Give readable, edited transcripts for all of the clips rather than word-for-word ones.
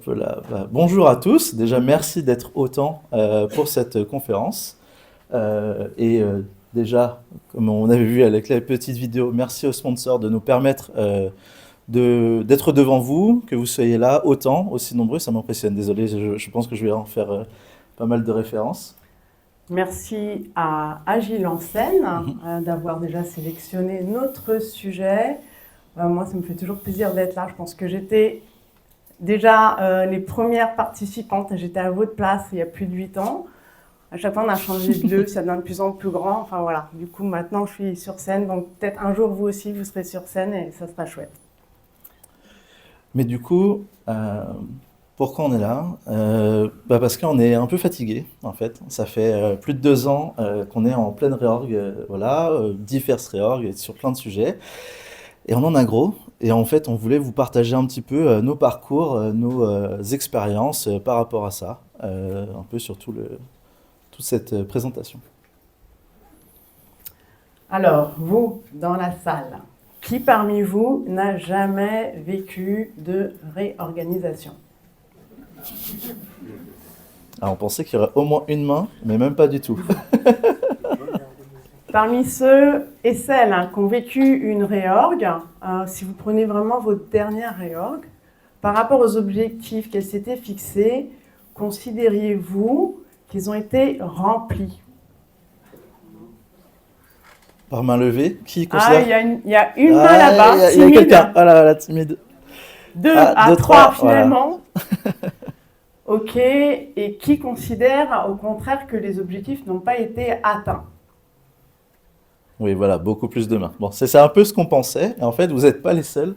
Hop là. Bonjour à tous. Déjà, merci d'être autant pour cette conférence. Déjà, comme on avait vu avec la petite vidéo, merci aux sponsors de nous permettre d'être devant vous, que vous soyez là autant, aussi nombreux. Ça m'impressionne. Désolé, je pense que je vais en faire pas mal de références. Merci à Agile en scène d'avoir déjà sélectionné notre sujet. Moi, ça me fait toujours plaisir d'être là. Je pense que j'étais déjà les premières participantes. J'étais à votre place il y a plus de 8 ans. À chaque fois, on a changé de lieu, ça devient de plus en plus grand. Enfin voilà, du coup, maintenant, je suis sur scène. Donc peut-être un jour, vous aussi, vous serez sur scène et ça sera chouette. Mais du coup, pourquoi on est là? Parce qu'on est un peu fatigué, en fait. Ça fait plus de 2 ans qu'on est en pleine réorg, voilà, diverses réorg sur plein de sujets. Et on en a gros. Et en fait, on voulait vous partager un petit peu nos parcours, nos expériences par rapport à ça, un peu sur toute cette présentation. Alors, vous, dans la salle, qui parmi vous n'a jamais vécu de réorganisation? Alors, on pensait qu'il y aurait au moins une main, mais même pas du tout. Parmi ceux et celles qui ont vécu une réorg, si vous prenez vraiment votre dernière réorg, par rapport aux objectifs qu'elle s'était fixés, considériez-vous qu'ils ont été remplis? Par main levée, qui Ah, considère... il y a une main là-bas, Il y a timide. quelqu'un. Ah là, timide. 2 Ah, à deux, 3 trois, finalement. Ok, et qui considère au contraire que les objectifs n'ont pas été atteints? Oui, voilà, beaucoup plus de mains. Bon, c'est un peu ce qu'on pensait. Et en fait, vous n'êtes pas les seuls.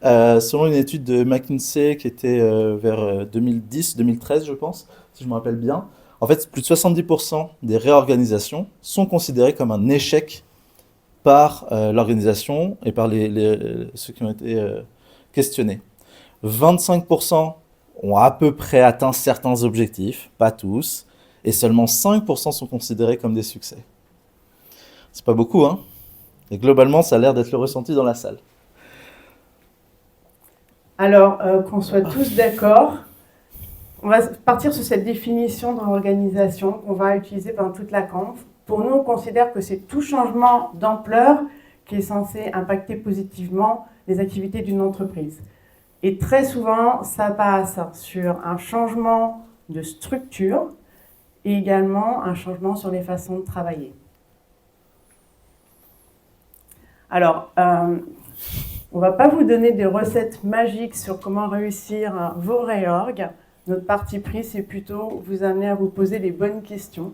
Selon une étude de McKinsey qui était vers 2010-2013, je pense, si je me rappelle bien, en fait, plus de 70% des réorganisations sont considérées comme un échec par l'organisation et par ceux qui ont été questionnés. 25% ont à peu près atteint certains objectifs, pas tous, et seulement 5% sont considérés comme des succès. C'est pas beaucoup, hein? Et globalement, ça a l'air d'être le ressenti dans la salle. Alors, qu'on soit tous d'accord, on va partir sur cette définition de l'organisation qu'on va utiliser pendant toute la conf. Pour nous, on considère que c'est tout changement d'ampleur qui est censé impacter positivement les activités d'une entreprise. Et très souvent, ça passe sur un changement de structure et également un changement sur les façons de travailler. Alors, on ne va pas vous donner des recettes magiques sur comment réussir vos réorgs. Notre parti pris, c'est plutôt vous amener à vous poser les bonnes questions.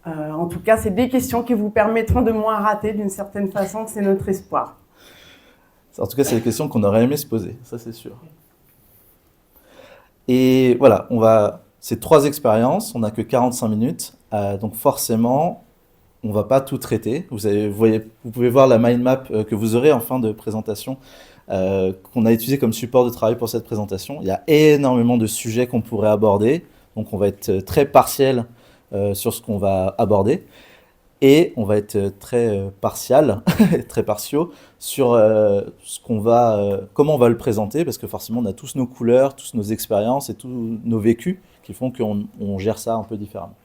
En tout cas, c'est des questions qui vous permettront de moins rater d'une certaine façon, c'est notre espoir. En tout cas, c'est des questions qu'on aurait aimé se poser, ça c'est sûr. Et voilà, c'est 3 expériences, on n'a que 45 minutes, donc forcément, on ne va pas tout traiter. Vous pouvez voir la mind map que vous aurez en fin de présentation, qu'on a utilisé comme support de travail pour cette présentation. Il y a énormément de sujets qu'on pourrait aborder, donc on va être très partiel sur ce qu'on va aborder. Et on va être très partial, très partiaux sur comment on va le présenter, parce que forcément on a tous nos couleurs, tous nos expériences et tous nos vécus qui font qu'on gère ça un peu différemment.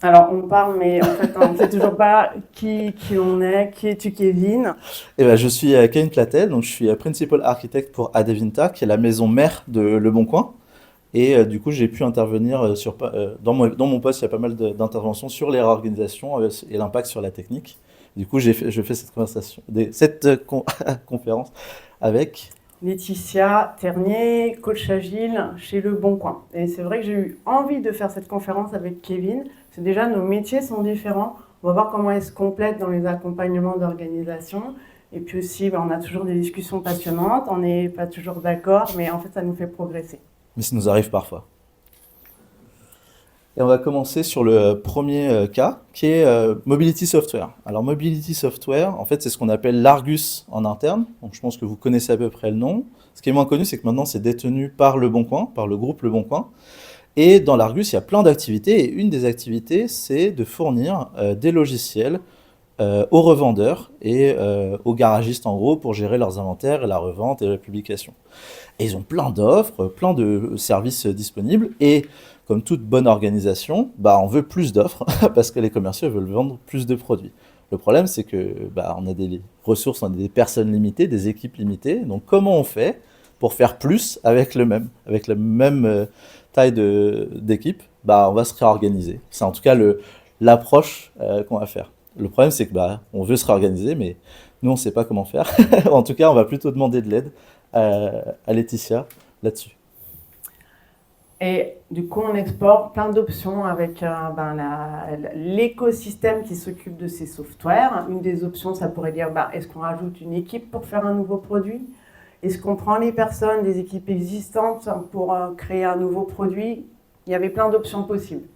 Alors on parle, mais en fait on ne sait toujours pas qui on est, qui es-tu Kevin? Et ben, je suis Kevin Platel, donc je suis Principal Architect pour Adevinta, qui est la maison mère de Le Bon Coin. Et du coup, j'ai pu intervenir dans mon poste, il y a pas mal d'interventions sur les réorganisations et l'impact sur la technique. Du coup, je fais cette conférence avec Laetitia Ternier, coach agile chez Le Bon Coin. Et c'est vrai que j'ai eu envie de faire cette conférence avec Kevin. C'est déjà nos métiers sont différents. On va voir comment elles se complètent dans les accompagnements d'organisation. Et puis aussi, on a toujours des discussions passionnantes. On n'est pas toujours d'accord, mais en fait, ça nous fait progresser. Mais ça nous arrive parfois. Et on va commencer sur le premier cas, qui est Mobility Software. Alors Mobility Software, en fait, c'est ce qu'on appelle l'Argus en interne. Donc je pense que vous connaissez à peu près le nom. Ce qui est moins connu, c'est que maintenant, c'est détenu par Le Bon Coin, par le groupe Le Bon Coin. Et dans l'Argus, il y a plein d'activités. Et une des activités, c'est de fournir des logiciels aux revendeurs et aux garagistes en gros pour gérer leurs inventaires et la revente et la publication. Et ils ont plein d'offres, plein de services disponibles et comme toute bonne organisation, bah, on veut plus d'offres parce que les commerciaux veulent vendre plus de produits. Le problème, c'est que bah, on a des ressources, on a des personnes limitées, des équipes limitées. Donc, comment on fait pour faire plus avec avec la même taille d'équipe? Bah, on va se réorganiser. C'est en tout cas l'approche qu'on va faire. Le problème, c'est que bah, on veut se réorganiser, mais nous, on ne sait pas comment faire. En tout cas, on va plutôt demander de l'aide à Laetitia là-dessus. Et du coup, on explore plein d'options avec l'écosystème qui s'occupe de ces softwares. Une des options, ça pourrait dire, est-ce qu'on rajoute une équipe pour faire un nouveau produit? Est-ce qu'on prend les personnes des équipes existantes pour créer un nouveau produit? Il y avait plein d'options possibles.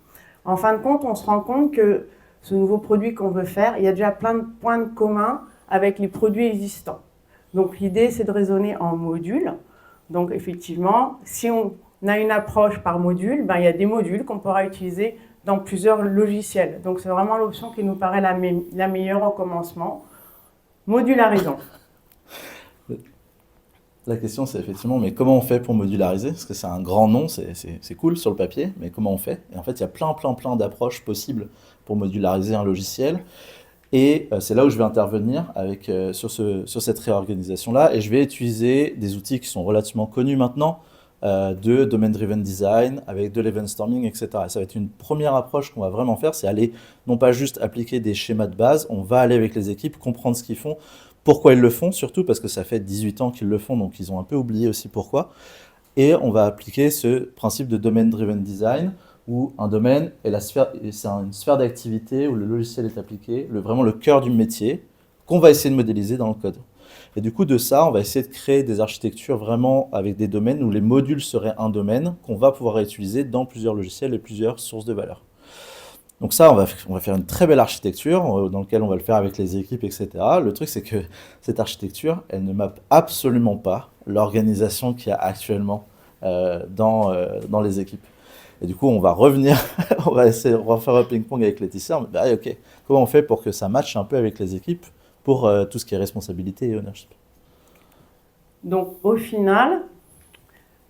En fin de compte, on se rend compte que ce nouveau produit qu'on veut faire, il y a déjà plein de points de commun avec les produits existants. Donc l'idée, c'est de raisonner en modules. Donc effectivement, si on a une approche par module, il y a des modules qu'on pourra utiliser dans plusieurs logiciels. Donc c'est vraiment l'option qui nous paraît la meilleure au commencement. Modularisons. La question, c'est effectivement, mais comment on fait pour modulariser? Parce que c'est un grand nom, c'est cool sur le papier, mais comment on fait? Et en fait, il y a plein d'approches possibles pour modulariser un logiciel. Et c'est là où je vais intervenir sur cette réorganisation-là. Et je vais utiliser des outils qui sont relativement connus maintenant, de domain-driven design, avec de l'event storming, etc. Et ça va être une première approche qu'on va vraiment faire, c'est aller, non pas juste appliquer des schémas de base, on va aller avec les équipes, comprendre ce qu'ils font, pourquoi ils le font, surtout parce que ça fait 18 ans qu'ils le font, donc ils ont un peu oublié aussi pourquoi. Et on va appliquer ce principe de domain-driven design, où un domaine est c'est une sphère d'activité où le logiciel est appliqué, vraiment le cœur du métier, qu'on va essayer de modéliser dans le code. Et du coup, de ça, on va essayer de créer des architectures vraiment avec des domaines où les modules seraient un domaine qu'on va pouvoir réutiliser dans plusieurs logiciels et plusieurs sources de valeur. Donc ça, on va faire une très belle architecture dans laquelle on va le faire avec les équipes, etc. Le truc, c'est que cette architecture, elle ne mappe absolument pas l'organisation qu'il y a actuellement dans les équipes. Et du coup, on va revenir, on va faire un ping-pong avec Laetitia. Ok, comment on fait pour que ça matche un peu avec les équipes pour tout ce qui est responsabilité et ownership? Donc, au final,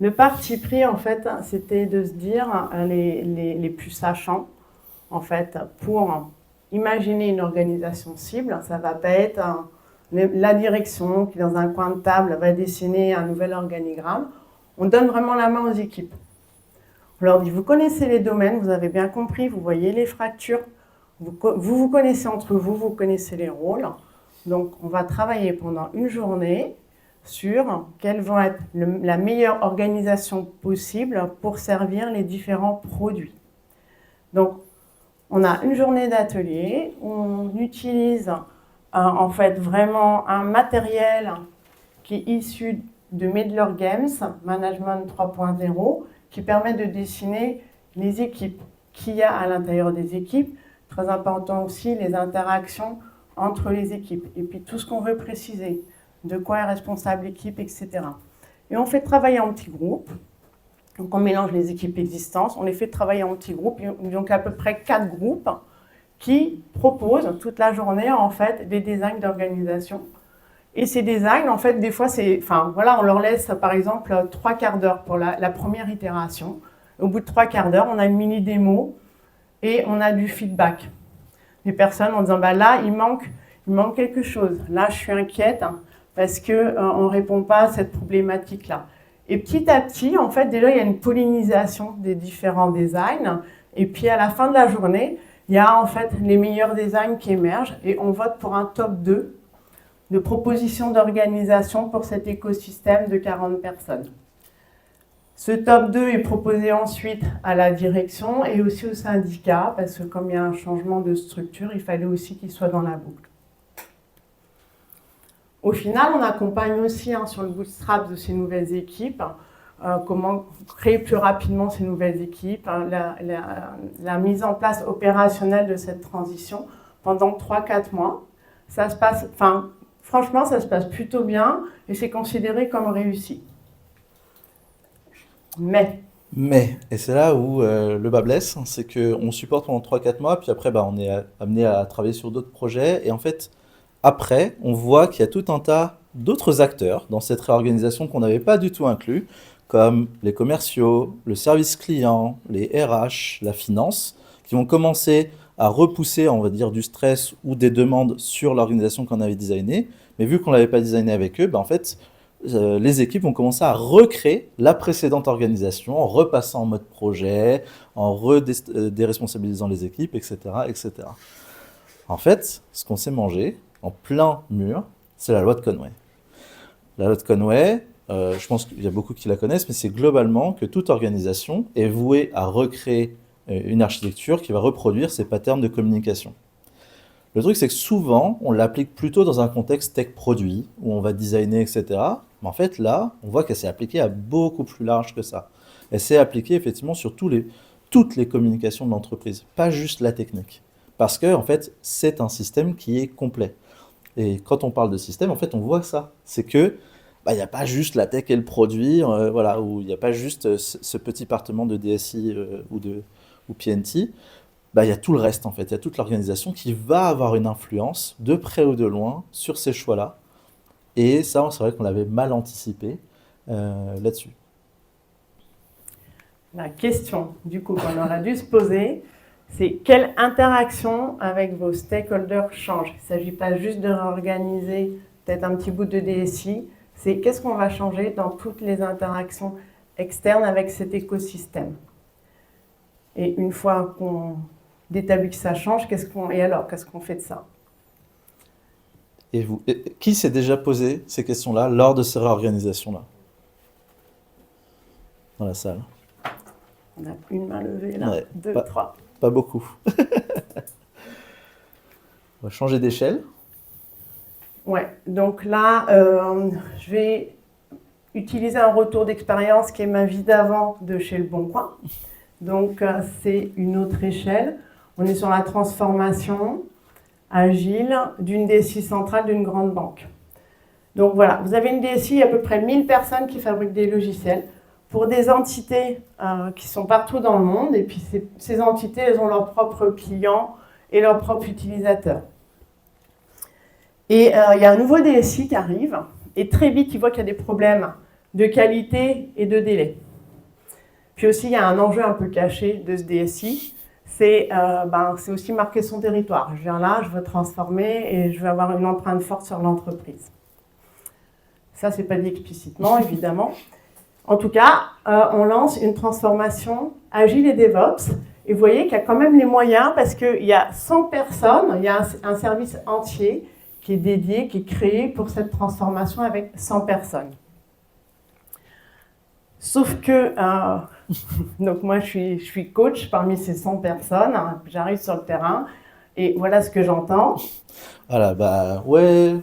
le parti pris, en fait, c'était de se dire, les plus sachants, en fait, pour imaginer une organisation cible, ça va pas être la direction qui, dans un coin de table, va dessiner un nouvel organigramme. On donne vraiment la main aux équipes. On leur dit, vous connaissez les domaines, vous avez bien compris, vous voyez les fractures, vous connaissez entre vous, vous connaissez les rôles. Donc, on va travailler pendant une journée sur quelle va être la meilleure organisation possible pour servir les différents produits. Donc, on a une journée d'atelier, on utilise en fait vraiment un matériel qui est issu de Medler Games, Management 3.0, qui permet de dessiner les équipes qu'il y a à l'intérieur des équipes. Très important aussi, les interactions entre les équipes. Et puis tout ce qu'on veut préciser, de quoi est responsable l'équipe, etc. Et on fait travailler en petits groupes. Donc on mélange les équipes existantes, on les fait travailler en petits groupes, donc à peu près 4 groupes qui proposent toute la journée en fait des designs d'organisation. Et ces designs, en fait, des fois, on leur laisse par exemple 3 quarts d'heure pour la première itération. Au bout de 3 quarts d'heure, on a une mini démo et on a du feedback des personnes en disant là, il manque quelque chose. Là, je suis inquiète parce qu'on ne répond pas à cette problématique-là. Et petit à petit, en fait, déjà, il y a une pollinisation des différents designs. Et puis, à la fin de la journée, il y a en fait les meilleurs designs qui émergent et on vote pour un top 2 de propositions d'organisation pour cet écosystème de 40 personnes. Ce top 2 est proposé ensuite à la direction et aussi au syndicat, parce que comme il y a un changement de structure, il fallait aussi qu'il soit dans la boucle. Au final, on accompagne aussi sur le bootstrap de ces nouvelles équipes, comment créer plus rapidement ces nouvelles équipes, la mise en place opérationnelle de cette transition pendant 3-4 mois. Ça se passe, franchement, ça se passe plutôt bien et c'est considéré comme réussi. Mais Mais, et c'est là où le bas blesse, c'est qu'on supporte pendant 3 4 mois, puis après, bah, on est amené à travailler sur d'autres projets. Et en fait, après, on voit qu'il y a tout un tas d'autres acteurs dans cette réorganisation qu'on n'avait pas du tout inclus, comme les commerciaux, le service client, les RH, la finance, qui vont commencer à repousser, on va dire, du stress ou des demandes sur l'organisation qu'on avait designée. Mais vu qu'on ne l'avait pas designé avec eux, bah, en fait, les équipes vont commencer à recréer la précédente organisation en repassant en mode projet, en redéresponsabilisant les équipes, etc., etc. En fait, ce qu'on s'est mangé en plein mur, c'est la loi de Conway. La loi de Conway, je pense qu'il y a beaucoup qui la connaissent, mais c'est globalement que toute organisation est vouée à recréer une architecture qui va reproduire ces patterns de communication. Le truc, c'est que souvent, on l'applique plutôt dans un contexte tech-produit, où on va designer, etc. Mais en fait, là, on voit qu'elle s'est appliquée à beaucoup plus large que ça. Elle s'est appliquée effectivement sur toutes les communications de l'entreprise, pas juste la technique. Parce que, en fait, c'est un système qui est complet. Et quand on parle de système, en fait, on voit ça. C'est que, bah, il n'y a pas juste la tech et le produit, voilà, ou il n'y a pas juste ce petit département de DSI ou PNT. Bah, il y a tout le reste en fait, il y a toute l'organisation qui va avoir une influence de près ou de loin sur ces choix-là. Et ça, c'est vrai qu'on l'avait mal anticipé là-dessus. La question, du coup, qu'on aurait dû se poser, c'est quelle interaction avec vos stakeholders change. Il ne s'agit pas juste de réorganiser peut-être un petit bout de DSI, c'est qu'est-ce qu'on va changer dans toutes les interactions externes avec cet écosystème. Et une fois qu'on d'établir que ça change, qu'est-ce qu'on fait de ça? Et vous, qui s'est déjà posé ces questions-là lors de ces réorganisations-là dans la salle? On a une main levée là, Ouais, deux, pas, trois. pas beaucoup. On va changer d'échelle. Ouais, donc là, je vais utiliser un retour d'expérience qui est ma vie d'avant de chez Le Bon Coin. Donc, c'est une autre échelle. On est sur la transformation agile d'une DSI centrale d'une grande banque. Donc voilà, vous avez une DSI, il y a à peu près 1000 personnes qui fabriquent des logiciels pour des entités qui sont partout dans le monde. Et puis ces entités, elles ont leurs propres clients et leurs propres utilisateurs. Et il y a un nouveau DSI qui arrive et très vite, il voit qu'il y a des problèmes de qualité et de délai. Puis aussi, il y a un enjeu un peu caché de ce DSI. C'est aussi marquer son territoire. Je viens là, je veux transformer et je veux avoir une empreinte forte sur l'entreprise. Ça, c'est pas dit explicitement, évidemment. En tout cas, on lance une transformation agile et DevOps. Et vous voyez qu'il y a quand même les moyens parce qu'il y a 100 personnes, il y a un service entier qui est dédié, qui est créé pour cette transformation avec 100 personnes. Sauf que, donc moi je suis coach parmi ces 100 personnes, j'arrive sur le terrain et voilà ce que j'entends. Voilà, bah ouais,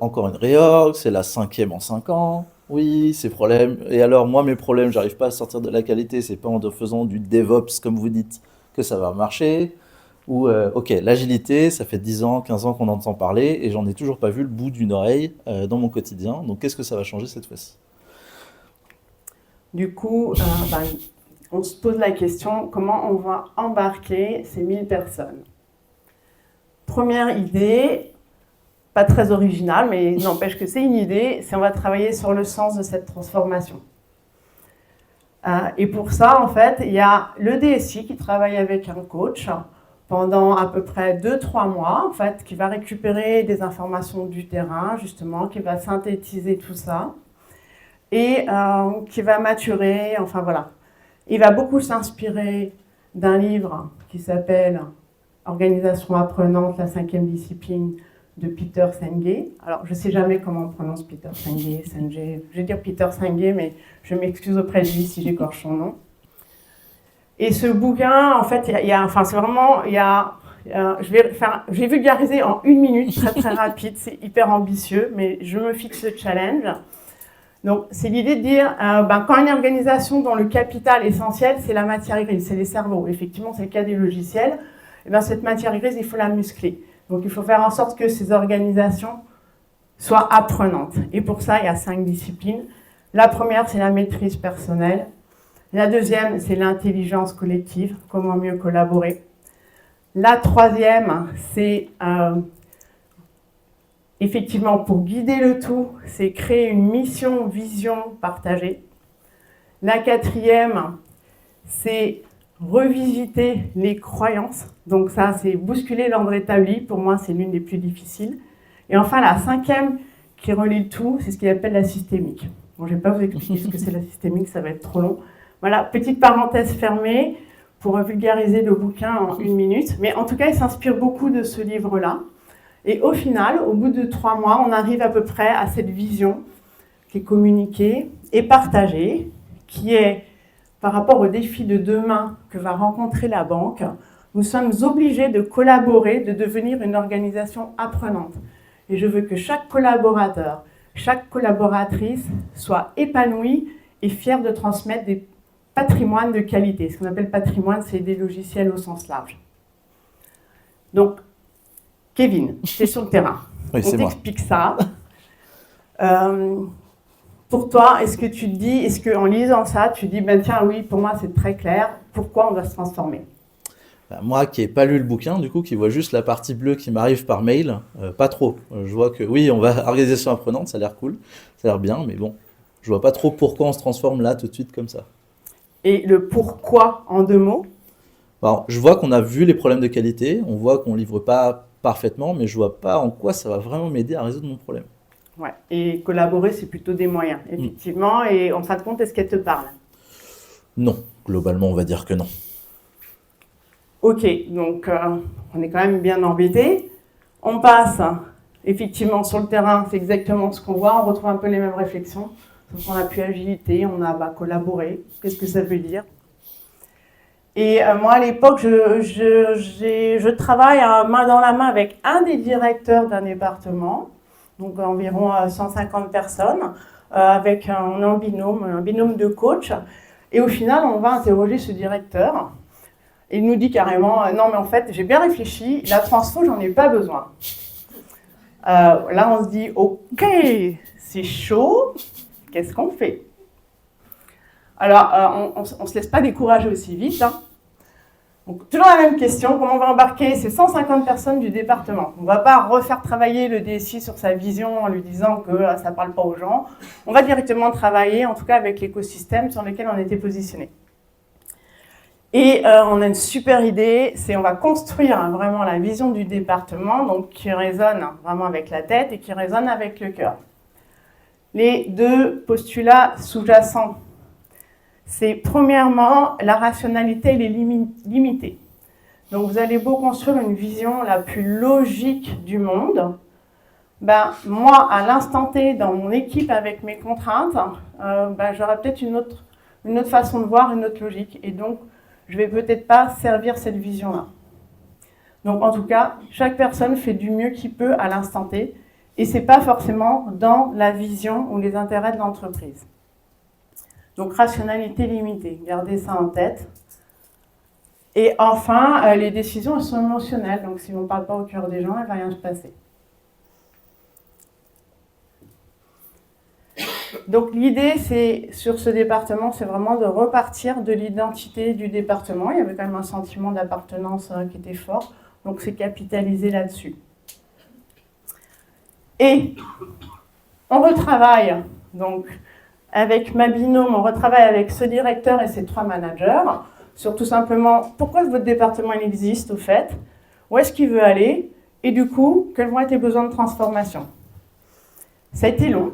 encore une réorg, c'est la 5e en 5 ans. Oui, ces problèmes. Et alors, moi, mes problèmes, j'arrive pas à sortir de la qualité, c'est pas en faisant du DevOps, comme vous dites, que ça va marcher. Ou, ok, l'agilité, ça fait 10 ans, 15 ans qu'on entend parler, et j'en ai toujours pas vu le bout d'une oreille dans mon quotidien. Donc, qu'est-ce que ça va changer cette fois-ci? Du coup, on se pose la question, comment on va embarquer ces 1000 personnes? Première idée, pas très originale, mais n'empêche que c'est une idée, c'est on va travailler sur le sens de cette transformation. Et pour ça, en fait, il y a le DSI qui travaille avec un coach pendant à peu près 2-3 mois, en fait, qui va récupérer des informations du terrain, justement, qui va synthétiser tout ça, et qui va maturer, enfin voilà. Il va beaucoup s'inspirer d'un livre qui s'appelle « Organisation apprenante, la 5e discipline » de Peter Senge. Alors, je ne sais jamais comment on prononce Peter Senge, je vais dire Peter Senge, mais je m'excuse auprès de lui si j'écorche son nom. Et ce bouquin, en fait, je vais vulgariser en 1 minute, très très rapide, c'est hyper ambitieux, mais je me fixe le challenge. Donc, c'est l'idée de dire, quand une organisation dont le capital essentiel, c'est la matière grise, c'est les cerveaux, effectivement, c'est le cas des logiciels, et cette matière grise, il faut la muscler. Donc, il faut faire en sorte que ces organisations soient apprenantes. Et pour ça, il y a 5 disciplines. La première, c'est la maîtrise personnelle. La deuxième, c'est l'intelligence collective, comment mieux collaborer. La troisième, c'est effectivement pour guider le tout, c'est créer une mission, vision partagée. La quatrième, c'est revisiter les croyances. Donc ça, c'est bousculer l'ordre établi. Pour moi, c'est l'une des plus difficiles. Et enfin, la cinquième, qui relie le tout, c'est ce qu'il appelle la systémique. Bon, je ne vais pas vous expliquer ce que c'est la systémique, ça va être trop long. Voilà, petite parenthèse fermée pour vulgariser le bouquin en 1 minute. Mais en tout cas, il s'inspire beaucoup de ce livre-là. Et au final, au bout de 3 mois, on arrive à peu près à cette vision qui est communiquée et partagée, qui est par rapport aux défis de demain que va rencontrer la banque. Nous sommes obligés de collaborer, de devenir une organisation apprenante. Et je veux que chaque collaborateur, chaque collaboratrice soit épanouie et fière de transmettre des patrimoines de qualité. Ce qu'on appelle patrimoine, c'est des logiciels au sens large. Donc, Kevin, tu es sur le terrain. Oui, on t'explique ça. Pour toi, est-ce que tu te dis, est-ce qu'en lisant ça, tu dis, ben tiens, oui, pour moi c'est très clair, pourquoi on doit se transformer? Moi qui n'ai pas lu le bouquin, du coup, qui vois juste la partie bleue qui m'arrive par mail, pas trop. Je vois que oui, on va organisation apprenante, ça a l'air cool, ça a l'air bien, mais bon, je vois pas trop pourquoi on se transforme là tout de suite comme ça. Et le pourquoi en 2 mots? Alors, je vois qu'on a vu les problèmes de qualité, on voit qu'on livre pas parfaitement, mais je vois pas en quoi ça va vraiment m'aider à résoudre mon problème. Ouais. Et collaborer, c'est plutôt des moyens, effectivement. Et en fin de compte, est-ce qu'elle te parle? Non, globalement, on va dire que non. Ok, donc on est quand même bien embêtés. On passe effectivement sur le terrain, c'est exactement ce qu'on voit. On retrouve un peu les mêmes réflexions. Sauf qu'on a plus agilité, on a collaboré. Qu'est-ce que ça veut dire? Et moi, à l'époque, je travaille main dans la main avec un des directeurs d'un département, donc environ 150 personnes, avec un binôme de coach. Et au final, on va interroger ce directeur. Il nous dit carrément, non mais en fait, j'ai bien réfléchi, la transfo, j'en ai pas besoin. Là, on se dit, ok, c'est chaud, qu'est-ce qu'on fait? Alors, on ne se laisse pas décourager aussi vite. Hein. Donc, toujours la même question, comment on va embarquer ces 150 personnes du département? On ne va pas refaire travailler le DSI sur sa vision en lui disant que ça ne parle pas aux gens. On va directement travailler, en tout cas avec l'écosystème sur lequel on était positionné. Et on a une super idée, c'est on va construire vraiment la vision du département, donc qui résonne vraiment avec la tête et qui résonne avec le cœur. Les 2 postulats sous-jacents, c'est premièrement, la rationalité elle est limitée. Donc vous allez beau construire une vision la plus logique du monde, ben, moi, à l'instant T, dans mon équipe avec mes contraintes, j'aurai peut-être une autre façon de voir, une autre logique. Et donc, je ne vais peut-être pas servir cette vision-là. Donc, en tout cas, chaque personne fait du mieux qu'il peut à l'instant T. Et ce n'est pas forcément dans la vision ou les intérêts de l'entreprise. Donc, rationalité limitée. Gardez ça en tête. Et enfin, les décisions, elles sont émotionnelles. Donc, si on ne parle pas au cœur des gens, il ne va rien se passer. Donc l'idée, c'est sur ce département, c'est vraiment de repartir de l'identité du département. Il y avait quand même un sentiment d'appartenance qui était fort, donc c'est capitaliser là-dessus. Et on retravaille, donc avec ma binôme, on retravaille avec ce directeur et ses 3 managers sur tout simplement pourquoi votre département il existe au fait, où est-ce qu'il veut aller, et du coup, quels vont être les besoins de transformation. Ça a été long.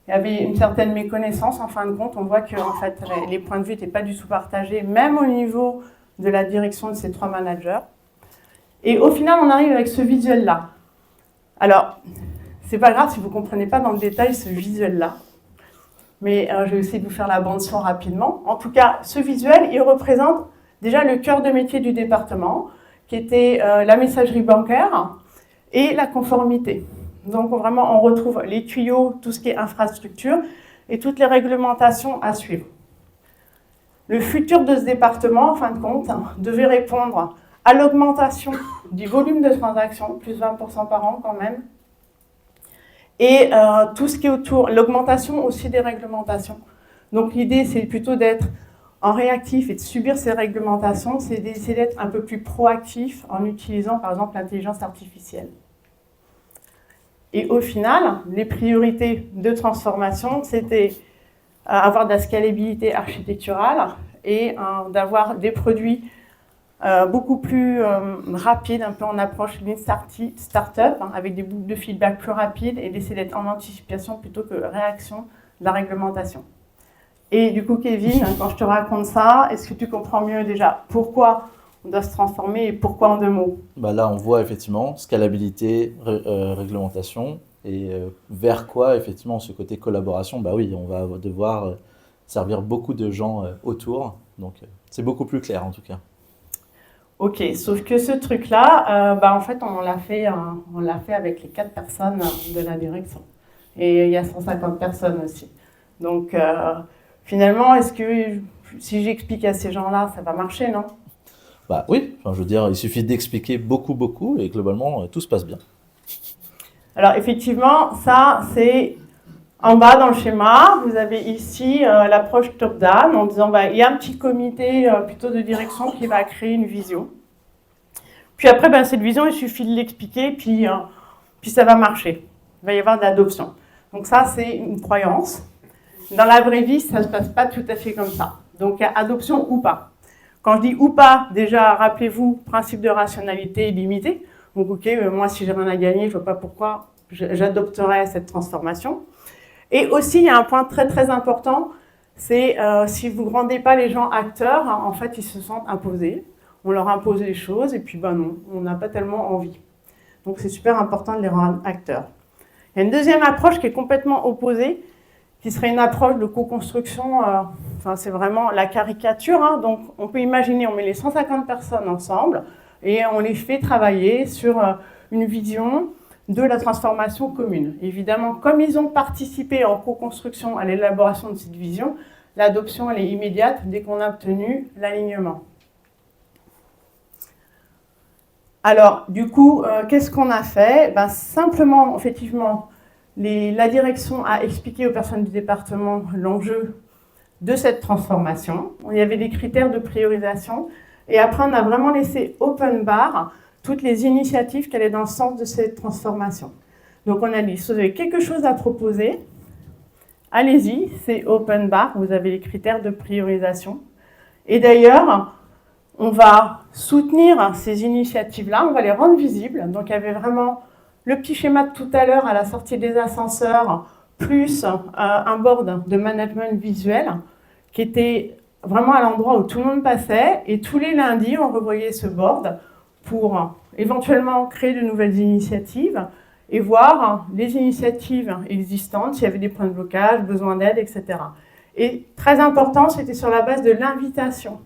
Il y avait une certaine méconnaissance, en fin de compte, on voit que en fait, les points de vue n'étaient pas du tout partagés, même au niveau de la direction de ces 3 managers. Et au final, on arrive avec ce visuel-là. Alors, c'est pas grave si vous ne comprenez pas dans le détail ce visuel-là, mais je vais essayer de vous faire la bande-son rapidement. En tout cas, ce visuel, il représente déjà le cœur de métier du département, qui était la messagerie bancaire et la conformité. Donc vraiment, on retrouve les tuyaux, tout ce qui est infrastructure et toutes les réglementations à suivre. Le futur de ce département, en fin de compte, devait répondre à l'augmentation du volume de transactions, plus 20% par an quand même, et tout ce qui est autour, l'augmentation aussi des réglementations. Donc l'idée, c'est plutôt d'être en réactif et de subir ces réglementations, c'est d'essayer d'être un peu plus proactif en utilisant par exemple l'intelligence artificielle. Et au final, les priorités de transformation, c'était avoir de la scalabilité architecturale et d'avoir des produits beaucoup plus rapides, un peu en approche d'une start-up, avec des boucles de feedback plus rapides et d'essayer d'être en anticipation plutôt que réaction de la réglementation. Et du coup, Kevin, quand je te raconte ça, est-ce que tu comprends mieux déjà pourquoi on doit se transformer et pourquoi en 2 mots? Bah là, on voit effectivement scalabilité, réglementation, et vers quoi effectivement ce côté collaboration. Bah oui, on va devoir servir beaucoup de gens autour, donc c'est beaucoup plus clair en tout cas. Ok, sauf que ce truc-là, bah, en fait, on l'a fait avec les 4 personnes de la direction. Et il y a 150 personnes aussi. Donc, finalement, est-ce que si j'explique à ces gens-là, ça va marcher, non? Bah oui, enfin, je veux dire, il suffit d'expliquer beaucoup, et globalement, tout se passe bien. Alors, effectivement, ça, c'est en bas dans le schéma. Vous avez ici l'approche top-down en disant, bah, il y a un petit comité plutôt de direction qui va créer une vision. Puis après, ben, cette vision, il suffit de l'expliquer, puis ça va marcher. Il va y avoir de l'adoption. Donc ça, c'est une croyance. Dans la vraie vie, ça ne se passe pas tout à fait comme ça. Donc, adoption ou pas. Quand je dis ou pas, déjà, rappelez-vous, principe de rationalité illimitée. Donc, ok, moi, si j'ai rien à gagner, je ne vois pas pourquoi j'adopterais cette transformation. Et aussi, il y a un point très, très important, c'est si vous ne rendez pas les gens acteurs, en fait, ils se sentent imposés. On leur impose les choses, et puis, ben non, on n'a pas tellement envie. Donc, c'est super important de les rendre acteurs. Il y a une deuxième approche qui est complètement opposée, qui serait une approche de co-construction, enfin c'est vraiment la caricature, hein. Donc on peut imaginer, on met les 150 personnes ensemble et on les fait travailler sur une vision de la transformation commune. Évidemment, comme ils ont participé en co-construction à l'élaboration de cette vision, l'adoption elle est immédiate dès qu'on a obtenu l'alignement. Alors, du coup, qu'est-ce qu'on a fait? Ben, simplement, effectivement, la direction a expliqué aux personnes du département l'enjeu de cette transformation. Il y avait des critères de priorisation. Et après, on a vraiment laissé open bar toutes les initiatives qui allaient dans le sens de cette transformation. Donc, on a dit, si vous avez quelque chose à proposer, allez-y, c'est open bar, vous avez les critères de priorisation. Et d'ailleurs, on va soutenir ces initiatives-là, on va les rendre visibles. Donc, il y avait vraiment le petit schéma de tout à l'heure à la sortie des ascenseurs, plus un board de management visuel qui était vraiment à l'endroit où tout le monde passait. Et tous les lundis, on revoyait ce board pour éventuellement créer de nouvelles initiatives et voir les initiatives existantes, s'il y avait des points de blocage, besoin d'aide, etc. Et très important, c'était sur la base de l'invitation.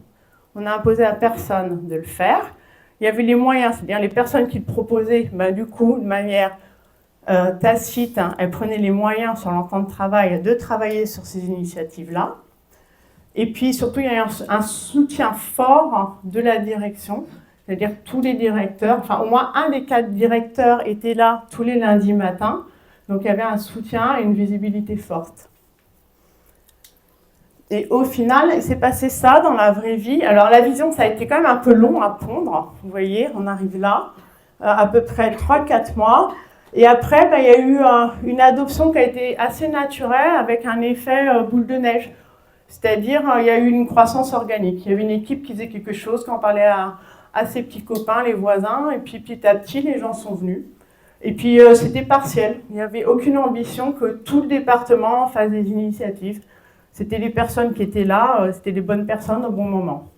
On n'a imposé à personne de le faire. Il y avait les moyens, c'est-à-dire les personnes qui le proposaient, ben, du coup, de manière tacite, hein, elles prenaient les moyens sur leur temps de travail de travailler sur ces initiatives-là. Et puis surtout, il y a un soutien fort de la direction, c'est-à-dire tous les directeurs, enfin au moins un des 4 directeurs était là tous les lundis matins, donc il y avait un soutien et une visibilité forte. Et au final, il s'est passé ça dans la vraie vie. Alors la vision, ça a été quand même un peu long à pondre. Vous voyez, on arrive là, à peu près 3-4 mois. Et après, ben, il y a eu une adoption qui a été assez naturelle avec un effet boule de neige. C'est-à-dire, il y a eu une croissance organique. Il y avait une équipe qui faisait quelque chose, quand on parlait à ses petits copains, les voisins, et puis petit à petit, les gens sont venus. Et puis, c'était partiel. Il n'y avait aucune ambition que tout le département fasse des initiatives. C'était les personnes qui étaient là, c'était les bonnes personnes au bon moment.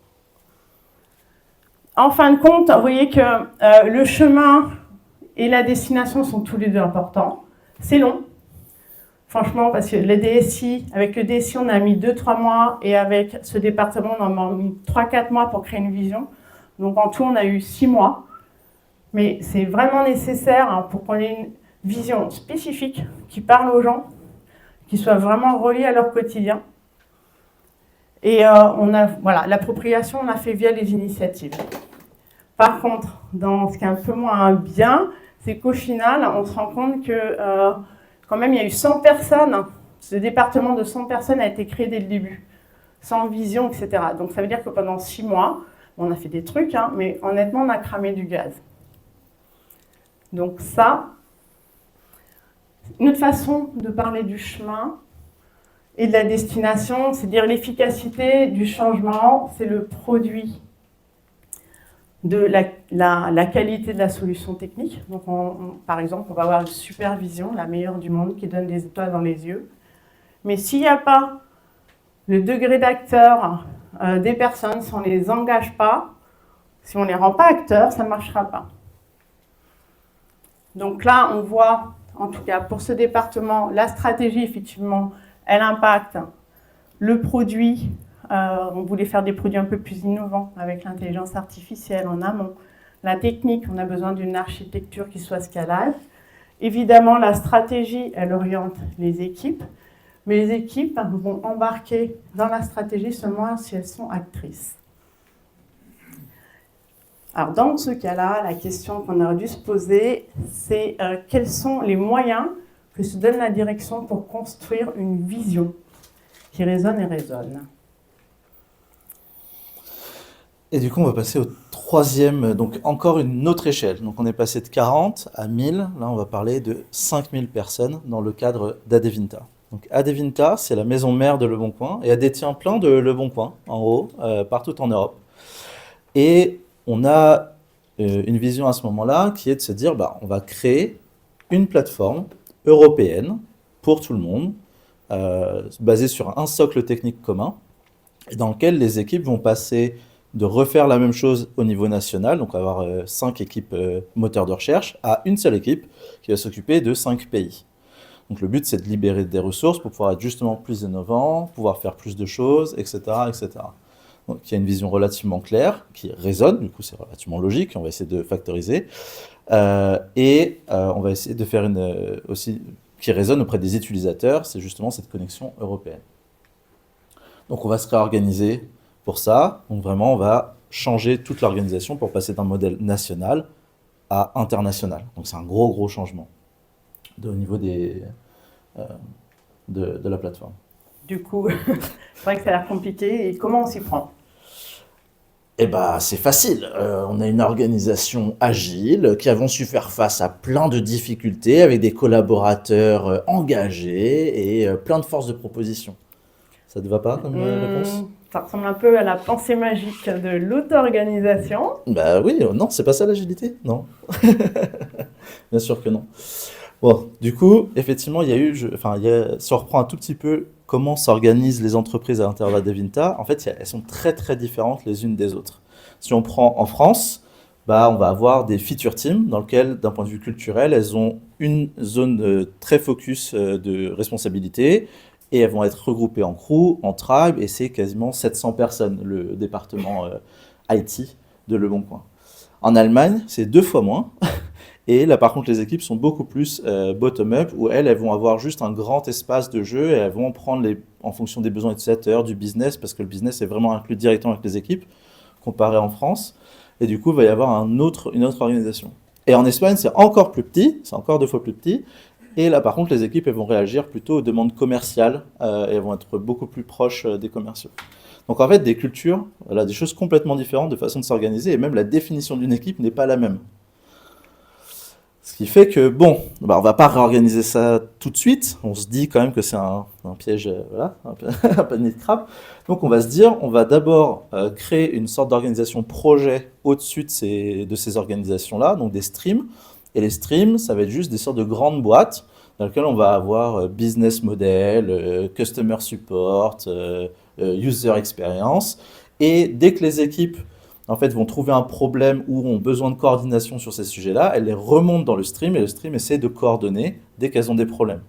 En fin de compte, vous voyez que le chemin et la destination sont tous les deux importants. C'est long, franchement, parce que avec le DSI, on a mis 2-3 mois, et avec ce département, on a mis 3-4 mois pour créer une vision. Donc en tout, on a eu 6 mois. Mais c'est vraiment nécessaire, hein, pour qu'on ait une vision spécifique qui parle aux gens, qui soient vraiment reliés à leur quotidien. Et l'appropriation, on l'a fait via les initiatives. Par contre, dans ce qui est un peu moins bien, c'est qu'au final, on se rend compte que quand même, il y a eu 100 personnes ce département de 100 personnes a été créé dès le début, sans vision, etc. Donc ça veut dire que pendant 6 mois, on a fait des trucs, hein, mais honnêtement, on a cramé du gaz. Donc ça, une autre façon de parler du chemin et de la destination, c'est dire l'efficacité du changement, c'est le produit de la qualité de la solution technique. Donc par exemple, on va avoir une supervision, la meilleure du monde, qui donne des étoiles dans les yeux. Mais s'il n'y a pas le degré d'acteur des personnes, si on ne les engage pas, si on ne les rend pas acteurs, ça ne marchera pas. Donc là, on voit, en tout cas pour ce département, la stratégie, effectivement, elle impacte le produit. On voulait faire des produits un peu plus innovants avec l'intelligence artificielle en amont. La technique, on a besoin d'une architecture qui soit scalable. Évidemment, la stratégie, elle oriente les équipes, mais les équipes vont embarquer dans la stratégie seulement si elles sont actrices. Alors, dans ce cas-là, la question qu'on aurait dû se poser, c'est quels sont les moyens que se donne la direction pour construire une vision qui résonne et résonne. Et du coup, on va passer au troisième, donc encore une autre échelle. Donc on est passé de 40 à 1000, là on va parler de 5000 personnes dans le cadre d'Adevinta. Donc Adevinta, c'est la maison mère de Leboncoin, et elle détient plein de Leboncoin, en haut, partout en Europe. Et on a une vision à ce moment-là qui est de se dire, bah, on va créer une plateforme européenne pour tout le monde, basée sur un socle technique commun, et dans lequel les équipes vont passer de refaire la même chose au niveau national, donc avoir 5 équipes moteurs de recherche, à une seule équipe qui va s'occuper de 5 pays. Donc le but, c'est de libérer des ressources pour pouvoir être justement plus innovant, pouvoir faire plus de choses, etc., etc. Donc il y a une vision relativement claire, qui résonne, du coup c'est relativement logique, on va essayer de factoriser, on va essayer de faire une aussi qui résonne auprès des utilisateurs, c'est justement cette connexion européenne. Donc on va se réorganiser pour ça, donc vraiment on va changer toute l'organisation pour passer d'un modèle national à international. Donc c'est un gros changement au niveau de la plateforme. Du coup, c'est vrai que ça a l'air compliqué, et comment on s'y prend ? Eh ben, c'est facile. On a une organisation agile qui avons su faire face à plein de difficultés avec des collaborateurs engagés et plein de force de proposition. Ça te va pas comme réponse ? Ça ressemble un peu à la pensée magique de l'auto-organisation. Bah oui, non, c'est pas ça l'agilité, non. Bien sûr que non. Bon, du coup, effectivement, il y a eu, si on reprend un tout petit peu comment s'organisent les entreprises à l'intérieur d'Adevinta, en fait, elles sont très différentes les unes des autres. Si on prend en France, bah, on va avoir des feature teams dans lesquels, d'un point de vue culturel, elles ont une zone très focus de responsabilité et elles vont être regroupées en crew, en tribe, et c'est quasiment 700 personnes, le département IT de Leboncoin. En Allemagne, c'est 2 fois moins. Et là, par contre, les équipes sont beaucoup plus bottom-up, où elles vont avoir juste un grand espace de jeu et elles vont prendre en fonction des besoins utilisateurs, du business, parce que le business est vraiment inclus directement avec les équipes, comparé en France. Et du coup, il va y avoir une autre organisation. Et en Espagne, c'est encore plus petit, c'est encore 2 fois plus petit. Et là, par contre, les équipes elles vont réagir plutôt aux demandes commerciales et elles vont être beaucoup plus proches des commerciaux. Donc en fait, des cultures, voilà, des choses complètement différentes de façon de s'organiser, et même la définition d'une équipe n'est pas la même. Ce qui fait que, bon, bah on va pas réorganiser ça tout de suite. On se dit quand même que c'est un piège, voilà, un panier de crabe. Donc on va se dire, on va d'abord créer une sorte d'organisation projet au-dessus de ces organisations-là, donc des streams. Et les streams, ça va être juste des sortes de grandes boîtes dans lesquelles on va avoir business model, customer support, user experience. Et dès que les équipes en fait, vont trouver un problème ou ont besoin de coordination sur ces sujets-là, elles les remontent dans le stream et le stream essaie de coordonner dès qu'elles ont des problèmes.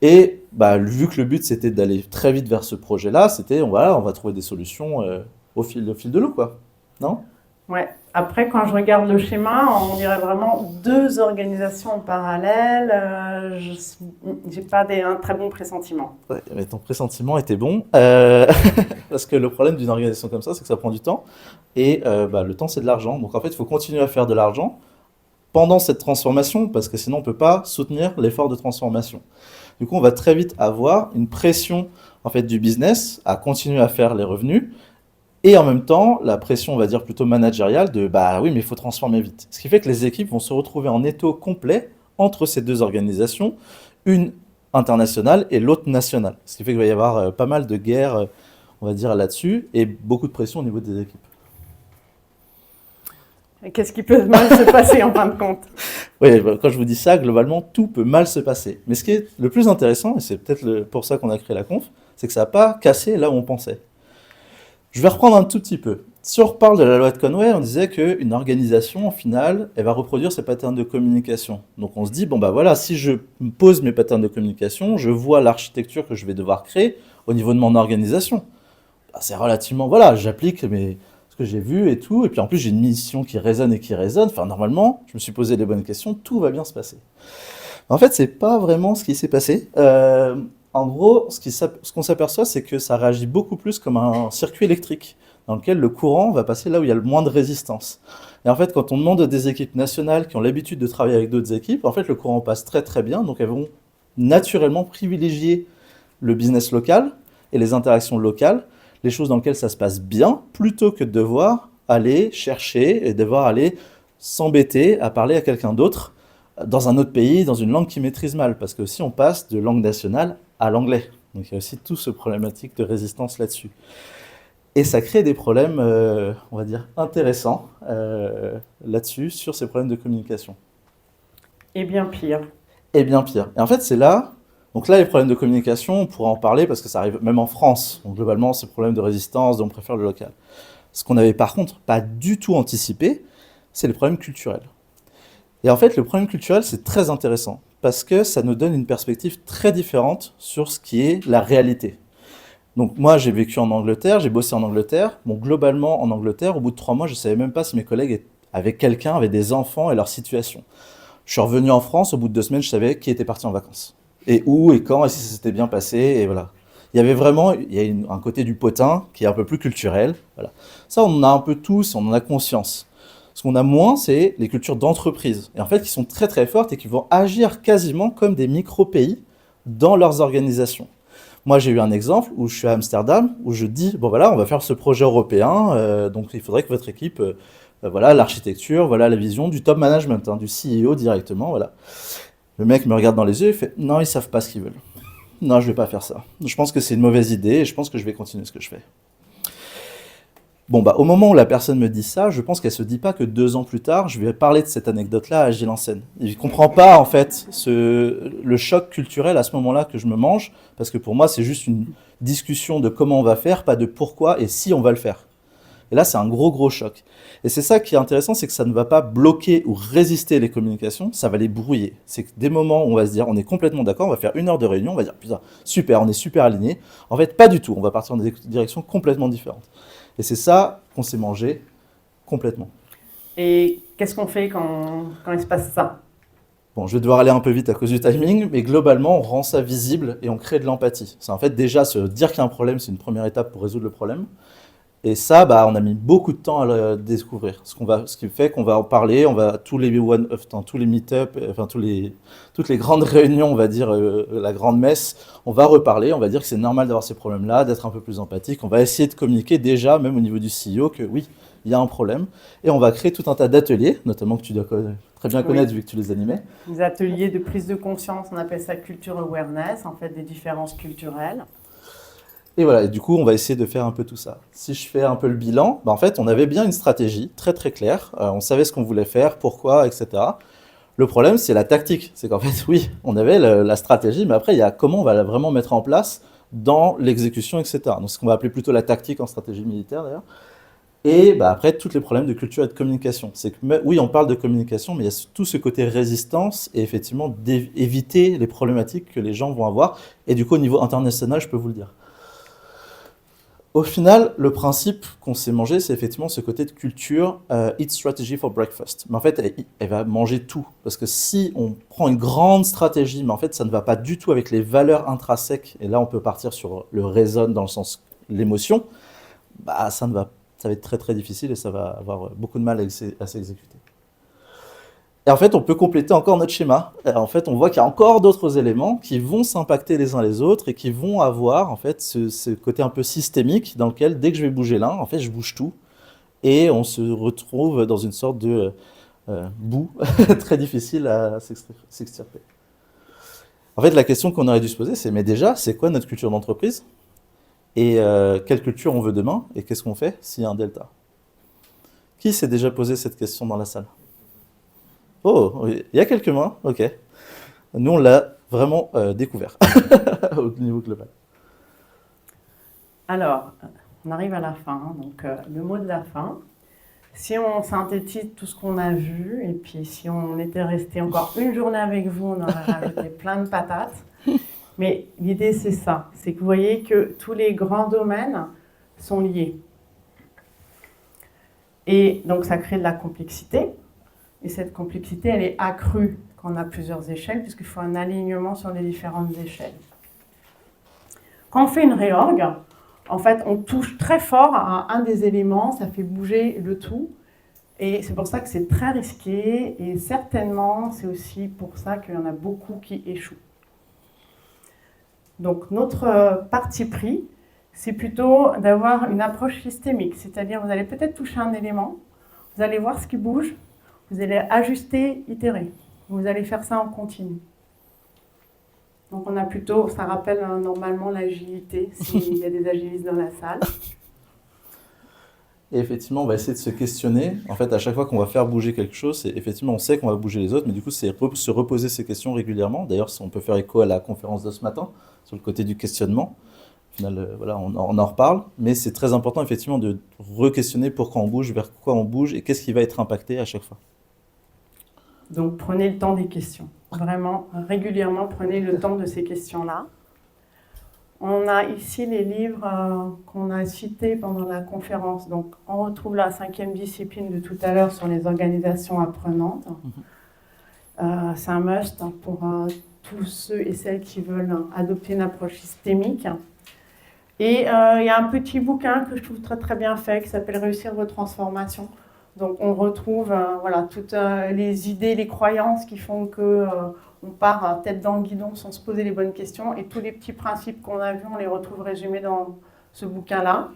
Et bah, vu que le but c'était d'aller très vite vers ce projet-là, c'était on va trouver des solutions au fil de l'eau, quoi. Non ? Ouais. Après, quand je regarde le schéma, on dirait vraiment 2 organisations en parallèle. J'ai pas un très bon pressentiment. Ouais, mais ton pressentiment était bon. Parce que le problème d'une organisation comme ça, c'est que ça prend du temps. Et le temps, c'est de l'argent. Donc en fait, il faut continuer à faire de l'argent pendant cette transformation, parce que sinon, on ne peut pas soutenir l'effort de transformation. Du coup, on va très vite avoir une pression en fait du business à continuer à faire les revenus et en même temps la pression, on va dire plutôt managériale de bah oui, mais il faut transformer vite. Ce qui fait que les équipes vont se retrouver en étau complet entre ces deux organisations, une internationale et l'autre nationale. Ce qui fait qu'il va y avoir pas mal de guerres, on va dire là-dessus, et beaucoup de pression au niveau des équipes. Et qu'est-ce qui peut mal se passer en fin de compte? Oui, bah, quand je vous dis ça, globalement, tout peut mal se passer. Mais ce qui est le plus intéressant, et c'est peut-être pour ça qu'on a créé la conf, c'est que ça n'a pas cassé là où on pensait. Je vais reprendre un tout petit peu. Si on reparle de la loi de Conway, on disait qu'une organisation, au final, elle va reproduire ses patterns de communication. Donc on se dit, bon bah voilà, si je me pose mes patterns de communication, je vois l'architecture que je vais devoir créer au niveau de mon organisation. Bah, c'est relativement, voilà, j'applique ce que j'ai vu et tout, et puis en plus j'ai une mission qui résonne et qui résonne. Enfin, normalement, je me suis posé les bonnes questions, tout va bien se passer. En fait, c'est pas vraiment ce qui s'est passé. En gros, ce qu'on s'aperçoit, c'est que ça réagit beaucoup plus comme un circuit électrique, dans lequel le courant va passer là où il y a le moins de résistance. Et en fait, quand on demande à des équipes nationales qui ont l'habitude de travailler avec d'autres équipes, en fait, le courant passe très très bien, donc elles vont naturellement privilégier le business local et les interactions locales, les choses dans lesquelles ça se passe bien, plutôt que de devoir aller chercher et devoir aller s'embêter à parler à quelqu'un d'autre dans un autre pays, dans une langue qu'ils maîtrisent mal, parce que aussi on passe de langue nationale à l'anglais. Donc il y a aussi tout ce problématique de résistance là-dessus. Et ça crée des problèmes, on va dire, intéressants là-dessus, sur ces problèmes de communication. Et bien pire. Et bien pire. Et en fait, c'est là, donc là, les problèmes de communication, on pourra en parler parce que ça arrive même en France. Donc globalement, ces problèmes de résistance, on préfère le local. Ce qu'on n'avait par contre pas du tout anticipé, c'est les problèmes culturels. Et en fait, le problème culturel, c'est très intéressant parce que ça nous donne une perspective très différente sur ce qui est la réalité. Donc moi, j'ai vécu en Angleterre, j'ai bossé en Angleterre. Bon, globalement, en Angleterre, au bout de 3 mois, je ne savais même pas si mes collègues avaient quelqu'un, avaient des enfants et leur situation. Je suis revenu en France, au bout de 2 semaines, je savais qui était parti en vacances. Et où, et quand, et si ça s'était bien passé, et voilà. Il y avait vraiment, un côté du potin qui est un peu plus culturel. Voilà. Ça, on en a un peu tous, on en a conscience. Ce qu'on a moins, c'est les cultures d'entreprise. Et en fait, qui sont très très fortes et qui vont agir quasiment comme des micro-pays dans leurs organisations. Moi, j'ai eu un exemple où je suis à Amsterdam, où je dis, bon voilà, on va faire ce projet européen, donc il faudrait que votre équipe, voilà l'architecture, voilà la vision du top management, hein, du CEO directement, voilà. Le mec me regarde dans les yeux et fait, non, ils savent pas ce qu'ils veulent. Non, je vais pas faire ça. Je pense que c'est une mauvaise idée et je pense que je vais continuer ce que je fais. Bon, bah, au moment où la personne me dit ça, je pense qu'elle se dit pas que 2 ans plus tard, je vais parler de cette anecdote-là à Gilles Enseigne. Il comprend pas, en fait, le choc culturel à ce moment-là que je me mange, parce que pour moi, c'est juste une discussion de comment on va faire, pas de pourquoi et si on va le faire. Et là, c'est un gros, gros choc. Et c'est ça qui est intéressant, c'est que ça ne va pas bloquer ou résister les communications, ça va les brouiller. C'est que des moments où on va se dire, on est complètement d'accord, on va faire 1 heure de réunion, on va dire, putain, super, on est super alignés. En fait, pas du tout, on va partir dans des directions complètement différentes. Et c'est ça qu'on s'est mangé complètement. Et qu'est-ce qu'on fait quand il se passe ça? Bon, je vais devoir aller un peu vite à cause du timing, mais globalement, on rend ça visible et on crée de l'empathie. C'est en fait déjà se dire qu'il y a un problème, c'est une première étape pour résoudre le problème. Et ça, bah, on a mis beaucoup de temps à le découvrir. Ce qui fait qu'on va en parler, on va tous les tous les meet-up, enfin toutes les grandes réunions, on va dire la grande messe, on va reparler, on va dire que c'est normal d'avoir ces problèmes-là, d'être un peu plus empathique. On va essayer de communiquer déjà, même au niveau du CEO, que oui, il y a un problème. Et on va créer tout un tas d'ateliers, notamment que tu dois très bien connaître vu que tu les animais. Des ateliers de prise de conscience, on appelle ça culture awareness, en fait des différences culturelles. Et voilà, et du coup, on va essayer de faire un peu tout ça. Si je fais un peu le bilan, bah en fait, on avait bien une stratégie très très claire. On savait ce qu'on voulait faire, pourquoi, etc. Le problème, c'est la tactique. C'est qu'en fait, oui, on avait la stratégie, mais après, il y a comment on va la vraiment mettre en place dans l'exécution, etc. Donc, ce qu'on va appeler plutôt la tactique en stratégie militaire, d'ailleurs. Et bah, après, tous les problèmes de culture et de communication. C'est que, oui, on parle de communication, mais il y a tout ce côté résistance et effectivement d'éviter les problématiques que les gens vont avoir. Et du coup, au niveau international, je peux vous le dire. Au final, le principe qu'on s'est mangé, c'est effectivement ce côté de culture, eat strategy for breakfast. Mais en fait, elle va manger tout. Parce que si on prend une grande stratégie, mais en fait, ça ne va pas du tout avec les valeurs intrinsèques, et là, on peut partir sur le raison dans le sens l'émotion, bah, ça va être très très difficile et ça va avoir beaucoup de mal à s'exécuter. Et en fait, on peut compléter encore notre schéma. En fait, on voit qu'il y a encore d'autres éléments qui vont s'impacter les uns les autres et qui vont avoir en fait ce côté un peu systémique dans lequel dès que je vais bouger l'un, en fait, je bouge tout et on se retrouve dans une sorte de boue très difficile à s'extirper. En fait, la question qu'on aurait dû se poser, c'est mais déjà, c'est quoi notre culture d'entreprise et quelle culture on veut demain et qu'est-ce qu'on fait s'il y a un delta? Qui s'est déjà posé cette question dans la salle? Oh, oui, il y a quelques mains, ok. Nous, on l'a vraiment découvert au niveau global. Alors, on arrive à la fin, hein, donc le mot de la fin. Si on synthétise tout ce qu'on a vu, et puis si on était resté encore une journée avec vous, on aurait rajouté plein de patates. Mais l'idée, c'est ça. C'est que vous voyez que tous les grands domaines sont liés. Et donc, ça crée de la complexité. Et cette complexité, elle est accrue quand on a plusieurs échelles, puisqu'il faut un alignement sur les différentes échelles. Quand on fait une réorg, en fait, on touche très fort à un des éléments, ça fait bouger le tout. Et c'est pour ça que c'est très risqué. Et certainement, c'est aussi pour ça qu'il y en a beaucoup qui échouent. Donc, notre parti pris, c'est plutôt d'avoir une approche systémique. C'est-à-dire, vous allez peut-être toucher un élément, vous allez voir ce qui bouge, vous allez ajuster, itérer. Vous allez faire ça en continu. Donc on a plutôt, ça rappelle normalement l'agilité, s'il y a des agilistes dans la salle. Et effectivement, on va essayer de se questionner. En fait, à chaque fois qu'on va faire bouger quelque chose, c'est effectivement, on sait qu'on va bouger les autres, mais du coup, c'est se reposer ces questions régulièrement. D'ailleurs, on peut faire écho à la conférence de ce matin sur le côté du questionnement. Au final, voilà, on en reparle, mais c'est très important effectivement de re-questionner pourquoi on bouge, vers quoi on bouge et qu'est-ce qui va être impacté à chaque fois. Donc prenez le temps des questions. Vraiment, régulièrement, prenez le temps de ces questions-là. On a ici les livres qu'on a cités pendant la conférence. Donc on retrouve la 5e discipline de tout à l'heure sur les organisations apprenantes. C'est un must pour tous ceux et celles qui veulent adopter une approche systémique. Et il y a un petit bouquin que je trouve très très bien fait qui s'appelle « Réussir vos transformations ». Donc on retrouve voilà, toutes les idées, les croyances qui font qu'on part tête dans le guidon sans se poser les bonnes questions. Et tous les petits principes qu'on a vus, on les retrouve résumés dans ce bouquin-là.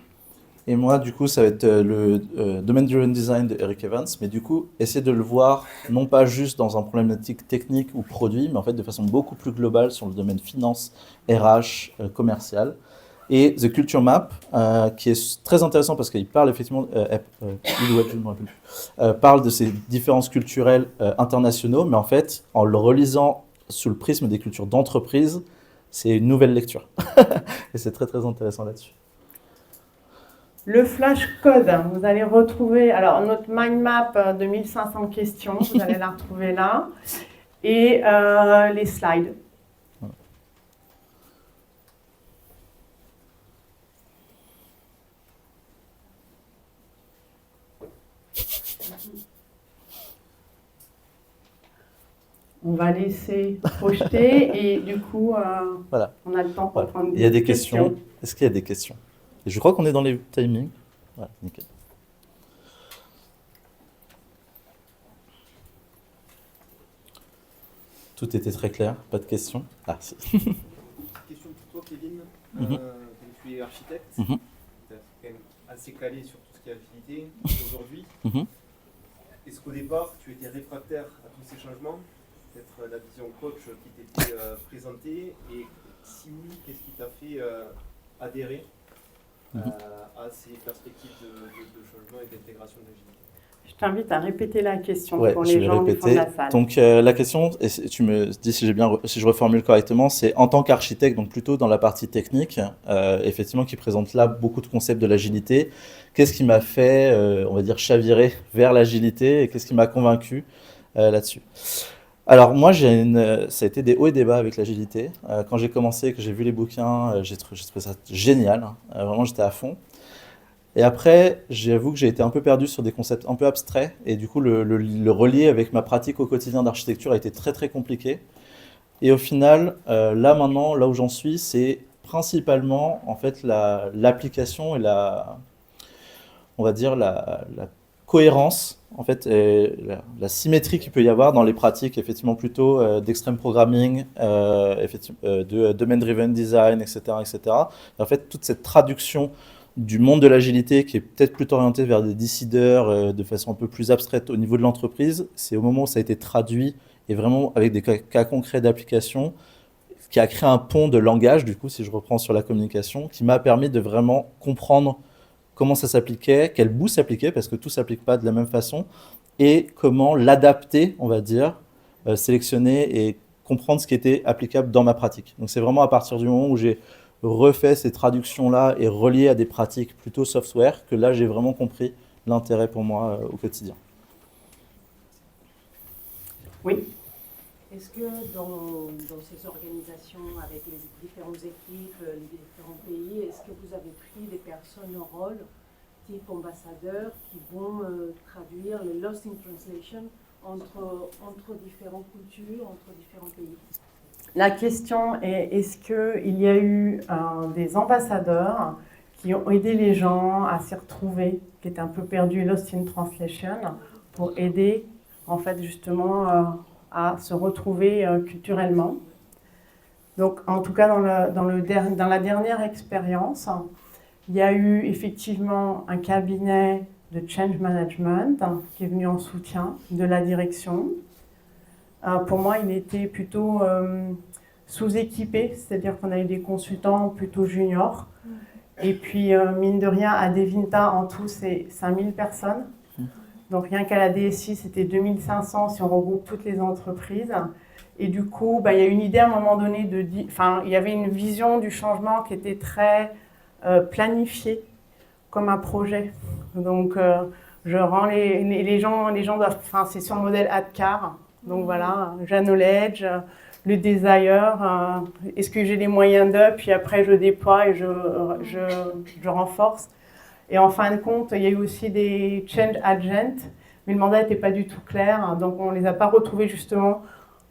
Et moi, du coup, ça va être le Domain Driven Design de Eric Evans, mais du coup, essayer de le voir non pas juste dans un problématique technique ou produit, mais en fait de façon beaucoup plus globale sur le domaine finance, RH, commercial. Et The Culture Map, qui est très intéressant parce qu'il parle effectivement, parle de ces différences culturelles internationaux, mais en fait, en le relisant sous le prisme des cultures d'entreprise, c'est une nouvelle lecture. Et c'est très très intéressant là-dessus. Le flashcode, vous allez retrouver alors notre mind map de 1500 questions, vous allez la retrouver là, et les slides. On va laisser projeter et du coup, voilà. On a le temps pour prendre Il y a des questions. Est-ce qu'il y a des questions? Et je crois qu'on est dans les timings. Voilà, nickel. Tout était très clair, pas de questions. Ah, si. Question pour toi, Kevin. Tu es architecte, tu es quand même assez calé sur tout ce qui est agilité aujourd'hui. Est-ce qu'au départ, tu étais réfractaire à tous ces changements? Peut-être la vision coach qui t'était présentée, et si oui, qu'est-ce qui t'a fait adhérer à ces perspectives de changement et d'intégration de l'agilité? Je t'invite à répéter la question pour je les vais gens du fond de la salle. Donc la question, et tu me dis si je reformule correctement, c'est en tant qu'architecte, donc plutôt dans la partie technique, effectivement qui présente là beaucoup de concepts de l'agilité. Qu'est-ce qui m'a fait, on va dire, chavirer vers l'agilité et qu'est-ce qui m'a convaincu là-dessus? Alors moi, ça a été des hauts et des bas avec l'agilité. Quand j'ai commencé, que j'ai vu les bouquins, j'ai trouvé ça génial. Vraiment, j'étais à fond. Et après, j'avoue que j'ai été un peu perdu sur des concepts un peu abstraits. Et du coup, le relier avec ma pratique au quotidien d'architecture a été très très compliqué. Et au final, là maintenant, là où j'en suis, c'est principalement en fait l'application et on va dire cohérence, en fait, et la symétrie qu'il peut y avoir dans les pratiques, effectivement, plutôt d'extreme programming, de domain-driven design, etc., etc. Et en fait, toute cette traduction du monde de l'agilité qui est peut-être plutôt orienté vers des décideurs de façon un peu plus abstraite au niveau de l'entreprise, c'est au moment où ça a été traduit et vraiment avec des cas concrets d'application qui a créé un pont de langage, du coup, si je reprends sur la communication, qui m'a permis de vraiment comprendre comment ça s'appliquait, quel bout s'appliquait, parce que tout ne s'applique pas de la même façon, et comment l'adapter, on va dire, sélectionner et comprendre ce qui était applicable dans ma pratique. Donc c'est vraiment à partir du moment où j'ai refait ces traductions-là et relié à des pratiques plutôt software que là j'ai vraiment compris l'intérêt pour moi au quotidien. Oui. Est-ce que dans ces organisations, avec les différentes équipes, les différents pays, est-ce que vous avez pris des personnes en rôle, type ambassadeurs, qui vont traduire le Lost in Translation entre différentes cultures, entre différents pays? La question est, est-ce qu'il y a eu des ambassadeurs qui ont aidé les gens à s'y retrouver, qui étaient un peu perdus, Lost in Translation, pour aider, en fait, justement, à se retrouver culturellement. Donc, en tout cas, dans la dernière expérience, il y a eu effectivement un cabinet de change management qui est venu en soutien de la direction. Pour moi, il était plutôt sous-équipé, c'est-à-dire qu'on a eu des consultants plutôt juniors. Et puis, mine de rien, à Devinta, en tout, c'est 5000 personnes. Donc, rien qu'à la DSI, c'était 2500 si on regroupe toutes les entreprises. Et du coup, il y a une idée à un moment donné il y avait une vision du changement qui était très planifiée, comme un projet. Donc, je rends les gens doivent, c'est sur le modèle ADCAR. Donc voilà, j'acknowledge, le desire, est-ce que j'ai les moyens d'eux, puis après je déploie et je renforce. Et en fin de compte, il y a eu aussi des change agents, mais le mandat n'était pas du tout clair, donc on ne les a pas retrouvés justement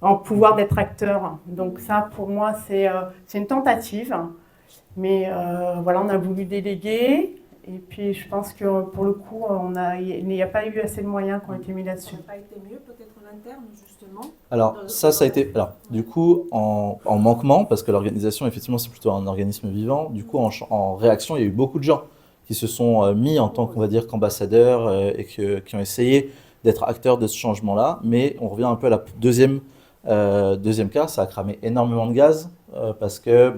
en pouvoir d'être acteurs. Donc ça, pour moi, c'est une tentative, mais voilà, on a voulu déléguer. Et puis, je pense que pour le coup, il n'y a pas eu assez de moyens qui ont été mis là-dessus. Ça n'a pas été mieux, peut-être en interne, justement? Alors, ça a été... Alors, du coup, en manquement, parce que l'organisation, effectivement, c'est plutôt un organisme vivant, du coup, en réaction, il y a eu beaucoup de gens qui se sont mis en tant qu'on va dire qu'ambassadeurs et qui ont essayé d'être acteurs de ce changement-là. Mais on revient un peu à la deuxième cas, ça a cramé énormément de gaz parce que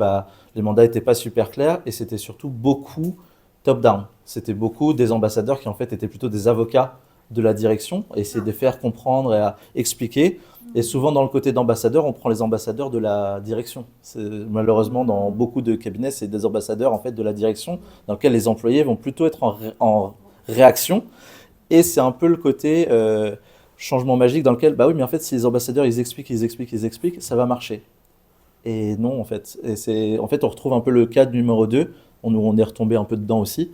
les mandats n'étaient pas super clairs et c'était surtout beaucoup top-down. C'était beaucoup des ambassadeurs qui en fait étaient plutôt des avocats de la direction, et essayer de faire comprendre et à expliquer. Et souvent dans le côté d'ambassadeur, on prend les ambassadeurs de la direction. Malheureusement, dans beaucoup de cabinets, c'est des ambassadeurs en fait de la direction, dans lesquels les employés vont plutôt être en réaction. Et c'est un peu le côté changement magique dans lequel, oui, mais en fait, si les ambassadeurs ils expliquent, ça va marcher. Et non, en fait. En fait, on retrouve un peu le cadre numéro 2. On est retombé un peu dedans aussi.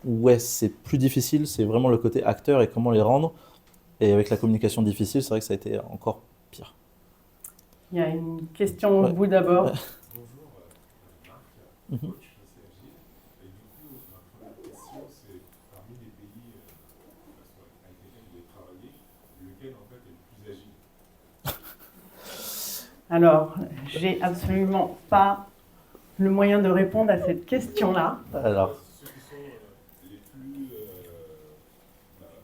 Ouais, c'est plus difficile, c'est vraiment le côté acteur et comment les rendre. Et avec la communication difficile, c'est vrai que ça a été encore pire. Il y a une question au bout d'abord. Bonjour, Marc, coach de CFG. Et du coup, ma première question, c'est parmi les pays avec lesquels vous avez travaillé, lequel en fait est le plus agile? Alors, j'ai absolument pas le moyen de répondre à cette question-là. Alors, ceux qui sont les plus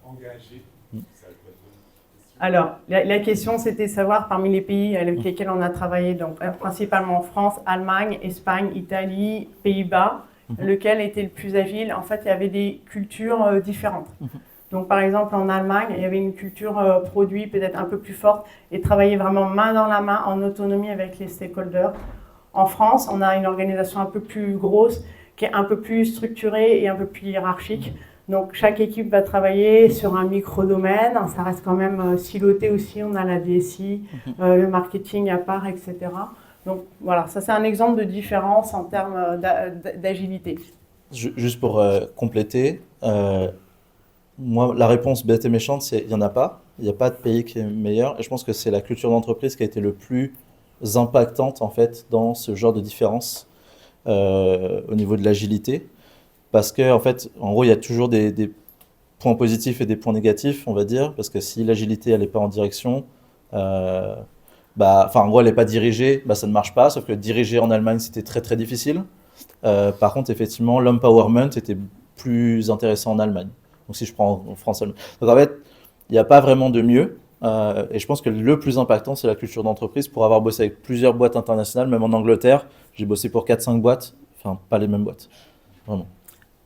engagés, ça peut être une question. Alors, la question, c'était savoir parmi les pays avec lesquels on a travaillé, donc principalement France, Allemagne, Espagne, Italie, Pays-Bas, lequel était le plus agile. En fait, il y avait des cultures différentes. Donc, par exemple, en Allemagne, il y avait une culture produit peut-être un peu plus forte et travailler vraiment main dans la main en autonomie avec les stakeholders. En France, on a une organisation un peu plus grosse, qui est un peu plus structurée et un peu plus hiérarchique. Donc, chaque équipe va travailler sur un micro-domaine. Ça reste quand même siloté aussi. On a la DSI, le marketing à part, etc. Donc, voilà, ça c'est un exemple de différence en termes d'agilité. Juste pour compléter, moi, la réponse bête et méchante, c'est il n'y en a pas. Il n'y a pas de pays qui est meilleur. Et je pense que c'est la culture d'entreprise qui a été le plus impactante en fait dans ce genre de différence au niveau de l'agilité. Parce que en fait, en gros, il y a toujours des points positifs et des points négatifs, on va dire, parce que si l'agilité, elle n'est pas en direction, en gros, elle n'est pas dirigée, ça ne marche pas, sauf que diriger en Allemagne, c'était très très difficile. Par contre, effectivement, l'empowerment était plus intéressant en Allemagne. Donc si je prends en France, donc en fait, il n'y a pas vraiment de mieux. Et je pense que le plus impactant, c'est la culture d'entreprise. Pour avoir bossé avec plusieurs boîtes internationales, même en Angleterre, j'ai bossé pour 4-5 boîtes, enfin pas les mêmes boîtes, vraiment.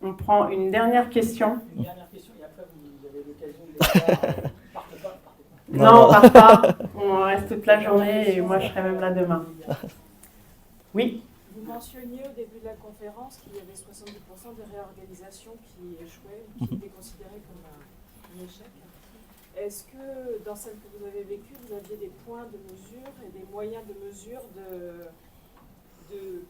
On prend une dernière question. Une dernière question et après vous avez l'occasion de les voir. Partez pas. Non, on part pas. On reste toute la journée et moi je serai même là demain. Oui. Vous mentionniez au début de la conférence qu'il y avait 70% des réorganisations qui échouaient, qui étaient considérées comme un échec. Est-ce que dans celle que vous avez vécue, vous aviez des points de mesure et des moyens de mesure de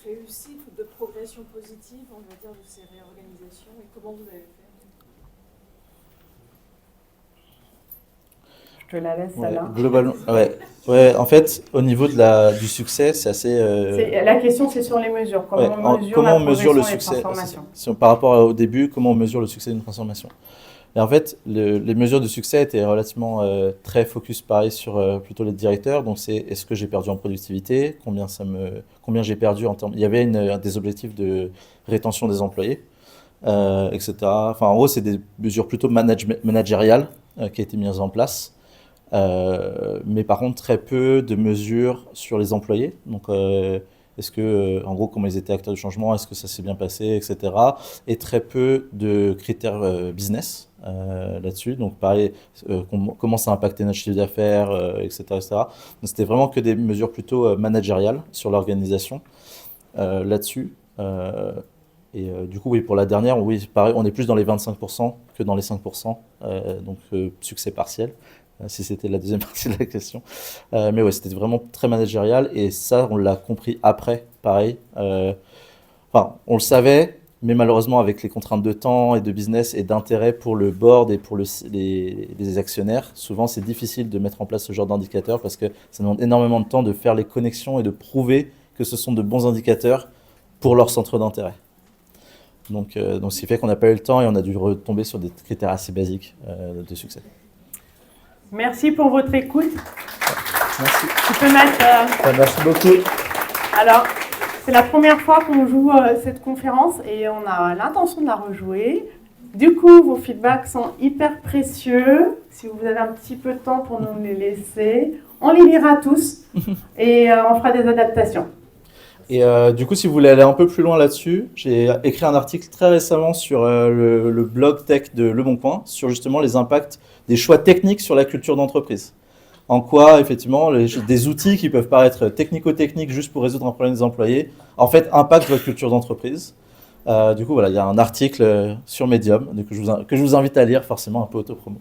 réussite ou de progression positive, on va dire, de ces réorganisations et comment vous avez fait? Je te la laisse, Alain. Globalement, ouais. En fait, au niveau du succès, c'est assez. La question, c'est sur les mesures. Comment on mesure le la succès transformation. par rapport au début, comment on mesure le succès d'une transformation? Et en fait, les mesures de succès étaient relativement très focus, pareil, sur plutôt les directeurs. Donc, c'est est-ce que j'ai perdu en productivité, combien j'ai perdu en termes. Il y avait des objectifs de rétention des employés, etc. Enfin, en gros, c'est des mesures plutôt managériales qui ont été mises en place. Mais par contre, très peu de mesures sur les employés. Donc, est-ce que, en gros, comment ils étaient acteurs du changement, est-ce que ça s'est bien passé, etc. Et très peu de critères business là-dessus. Donc, pareil, comment ça a impacté notre chiffre d'affaires, etc., etc. Donc, c'était vraiment que des mesures plutôt managériales sur l'organisation là-dessus. Du coup, oui, pour la dernière, oui, pareil, on est plus dans les 25% que dans les 5%. Donc, succès partiel. Si c'était la deuxième partie de la question. Mais ouais, c'était vraiment très managérial et ça, on l'a compris après, pareil. On le savait, mais malheureusement, avec les contraintes de temps et de business et d'intérêt pour le board et pour les actionnaires, souvent, c'est difficile de mettre en place ce genre d'indicateurs parce que ça demande énormément de temps de faire les connexions et de prouver que ce sont de bons indicateurs pour leur centre d'intérêt. Donc, ce qui fait qu'on n'a pas eu le temps et on a dû retomber sur des critères assez basiques de succès. Merci pour votre écoute. Merci. Tu peux mettre... Merci beaucoup. Alors, c'est la première fois qu'on joue cette conférence et on a l'intention de la rejouer. Du coup, vos feedbacks sont hyper précieux. Si vous avez un petit peu de temps pour nous les laisser, on les lira tous et on fera des adaptations. Et du coup, si vous voulez aller un peu plus loin là-dessus, j'ai écrit un article très récemment sur le blog tech de Le Bon Coin, sur justement les impacts des choix techniques sur la culture d'entreprise. En quoi, effectivement, des outils qui peuvent paraître technico-techniques juste pour résoudre un problème des employés, en fait, impactent votre culture d'entreprise. Du coup, voilà, il y a un article sur Medium que je vous invite à lire, forcément un peu autopromo.